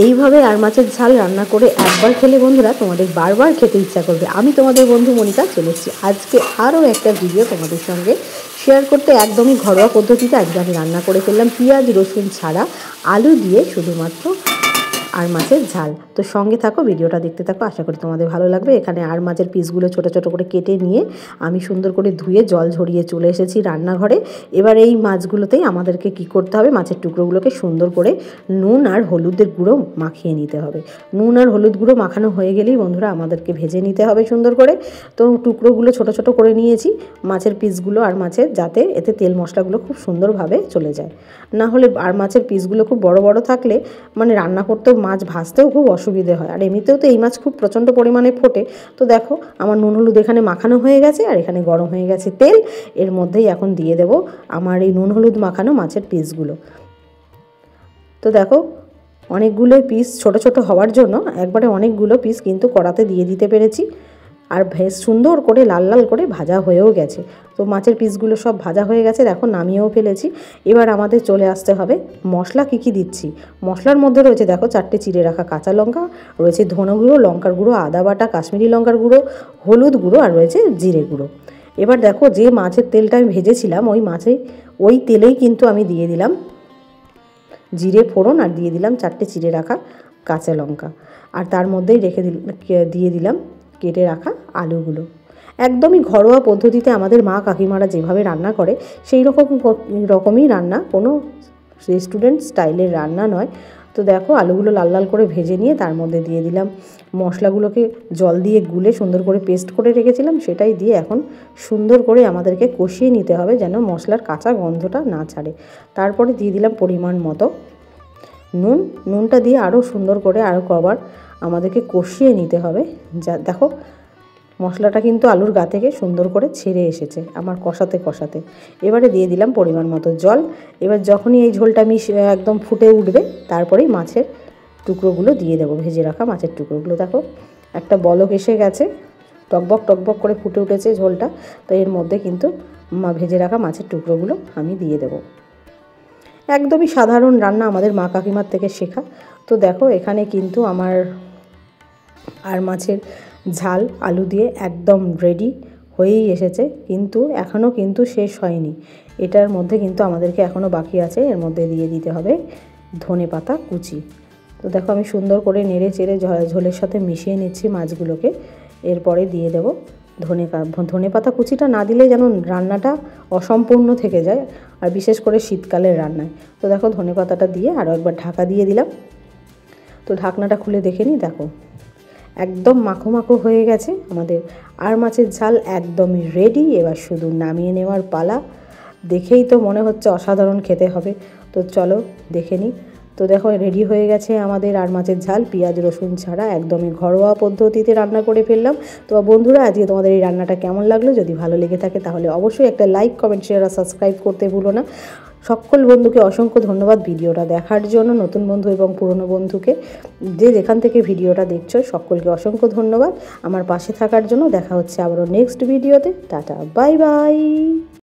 এইভাবে আর মাছের ঝাল রান্না করে একবার খেলে বন্ধুরা তোমাদের বারবার খেতে ইচ্ছা করবে। আমি তোমাদের বন্ধু মনিকা চলে এসেছি আজকে আরও একটা ভিডিও তোমাদের সঙ্গে শেয়ার করতে। একদমই ঘরোয়া পদ্ধতিতে আজকে আমি রান্না করে ফেললাম পেঁয়াজ রসুন ছাড়া আলু দিয়ে শুধুমাত্র আর মাছের ঝাল। তো সঙ্গে থাকো, ভিডিওটা দেখতে থাকো, আশা করি তোমাদের ভালো লাগবে। এখানে আর মাছের পিসগুলো ছোটো ছোটো করে কেটে নিয়ে আমি সুন্দর করে ধুয়ে জল ঝরিয়ে চলে এসেছি রান্নাঘরে। এবার এই মাছগুলোতেই আমাদেরকে কি করতে হবে, মাছের টুকরোগুলোকে সুন্দর করে নুন আর হলুদের গুঁড়ো মাখিয়ে নিতে হবে। নুন আর হলুদ গুঁড়ো মাখানো হয়ে গেলেই বন্ধুরা আমাদেরকে ভেজে নিতে হবে সুন্দর করে। তো টুকরোগুলো ছোটো ছোটো করে নিয়েছি মাছের পিসগুলো আর মাছের, যাতে এতে তেল মশলাগুলো খুব সুন্দরভাবে চলে যায়। না হলে আর মাছের পিসগুলো খুব বড় বড় থাকলে মানে রান্না করতেও মাছ ভাজতেও খুব অসুবিধে হয়। আর এমনিতেও তো এই মাছ খুব প্রচণ্ড পরিমাণে ফোটে। তো দেখো আমার নুন হলুদ এখানে মাখানো হয়ে গেছে আর এখানে গরম হয়ে গেছে তেল। এর মধ্যেই এখন দিয়ে দেব আমার এই নুন হলুদ মাখানো মাছের পিসগুলো। তো দেখো অনেকগুলো পিস ছোট ছোট হওয়ার জন্য একবারে অনেকগুলো পিস কিন্তু কড়াতে দিয়ে দিতে পেরেছি। আর বেশ সুন্দর করে লাল লাল করে ভাজা হয়েও গেছে। তো মাছের পিসগুলো সব ভাজা হয়ে গেছে, দেখো নামিয়েও ফেলেছি। এবার আমাদের চলে আসতে হবে মশলা কী কী দিচ্ছি। মশলার মধ্যে রয়েছে দেখো 4টে চিড়ে রাখা কাঁচা লঙ্কা, রয়েছে ধনে গুঁড়ো, লঙ্কার গুঁড়ো, আদা বাটা, কাশ্মীরি লঙ্কার গুঁড়ো, হলুদ গুঁড়ো আর রয়েছে জিরে গুঁড়ো। এবার দেখো যে মাছের তেলটা আমি ভেজেছিলাম ওই তেলেই কিন্তু আমি দিয়ে দিলাম জিরে ফোড়ন আর দিয়ে দিলাম 4টে চিড়ে রাখা কাঁচা লঙ্কা। আর তার মধ্যেই দিয়ে দিলাম কেটে রাখা আলুগুলো। একদমই ঘরোয়া পদ্ধতিতে আমাদের মা কাকিমারা যেভাবে রান্না করে সেই রকমই রান্না, কোনো রেস্টুরেন্ট স্টাইলের রান্না নয়। তো দেখো আলুগুলো লাল লাল করে ভেজে নিয়ে তার মধ্যে দিয়ে দিলাম মশলাগুলোকে, জল দিয়ে গুলে সুন্দর করে পেস্ট করে রেখেছিলাম, সেটাই দিয়ে এখন সুন্দর করে আমাদেরকে কষিয়ে নিতে হবে যেন মশলার কাঁচা গন্ধটা না ছাড়ে। তারপরে দিয়ে দিলাম পরিমাণ মতো নুনটা দিয়ে আরও সুন্দর করে আরও কবার আমাদেরকে কষিয়ে নিতে হবে। যা দেখো মশলাটা কিন্তু আলুর গা থেকে সুন্দর করে ছেড়ে এসেছে আমার কষাতে কষাতে। এবারে দিয়ে দিলাম পরিমাণ মতো জল। এবার যখনই এই ঝোলটা একদম ফুটে উঠবে তারপরেই মাছের টুকরোগুলো দিয়ে দেবো, ভেজে রাখা মাছের টুকরোগুলো। দেখো একটা বলক এসে গেছে, টকবক টকবক করে ফুটে উঠেছে ঝোলটা। তো এর মধ্যে কিন্তু ভেজে রাখা মাছের টুকরোগুলো আমি দিয়ে দেবো। একদমই সাধারণ রান্না, আমাদের মা কাকিমার থেকে শেখা। তো দেখো এখানে কিন্তু আমার আর মাছের ঝাল আলু দিয়ে একদম রেডি হয়েই এসেছে, কিন্তু এখনও কিন্তু শেষ হয়নি। এটার মধ্যে কিন্তু আমাদেরকে এখনও বাকি আছে, এর মধ্যে দিয়ে দিতে হবে ধনেপাতা কুচি। তো দেখো আমি সুন্দর করে নেড়ে চেড়ে ঝোলের সাথে মিশিয়ে নিচ্ছি মাছগুলোকে। এরপরে দিয়ে দেবো ধনেপাতা কুচিটা না দিলে যেন রান্নাটা অসম্পূর্ণ থেকে যায়, আর বিশেষ করে শীতকালের রান্নায়। তো দেখো ধনেপাতাটা দিয়ে আরও একবার ঢাকা দিয়ে দিলাম। তো ঢাকনাটা খুলে দেখে নিই, দেখো একদম মাখো মাখো হয়ে গেছে আমাদের আর মাছের ঝাল একদমই রেডি। এবার শুধু নামিয়ে নেওয়ার পালা। দেখেই তো মনে হচ্ছে অসাধারণ খেতে হবে। তো চলো দেখে নিই। তো দেখো রেডি হয়ে গেছে আমাদের আর মাছের ঝাল পেঁয়াজ রসুন ছাড়া, একদমই ঘরোয়া পদ্ধতিতে রান্না করে ফেললাম। তো বন্ধুরা আজকে তোমাদের এই রান্নাটা কেমন লাগলো, যদি ভালো লেগে থাকে তাহলে অবশ্যই একটা লাইক কমেন্ট শেয়ার আর সাবস্ক্রাইব করতে ভুলো না। সকল বন্ধুকে অসংখ্য ধন্যবাদ ভিডিওটা দেখার জন্য। নতুন বন্ধু এবং পুরনো বন্ধুকে যেখান থেকে ভিডিওটা দেখছো সকলকে অসংখ্য ধন্যবাদ আমার পাশে থাকার জন্য। দেখা হচ্ছে আবারও নেক্সট ভিডিওতে। Tata, bye bye.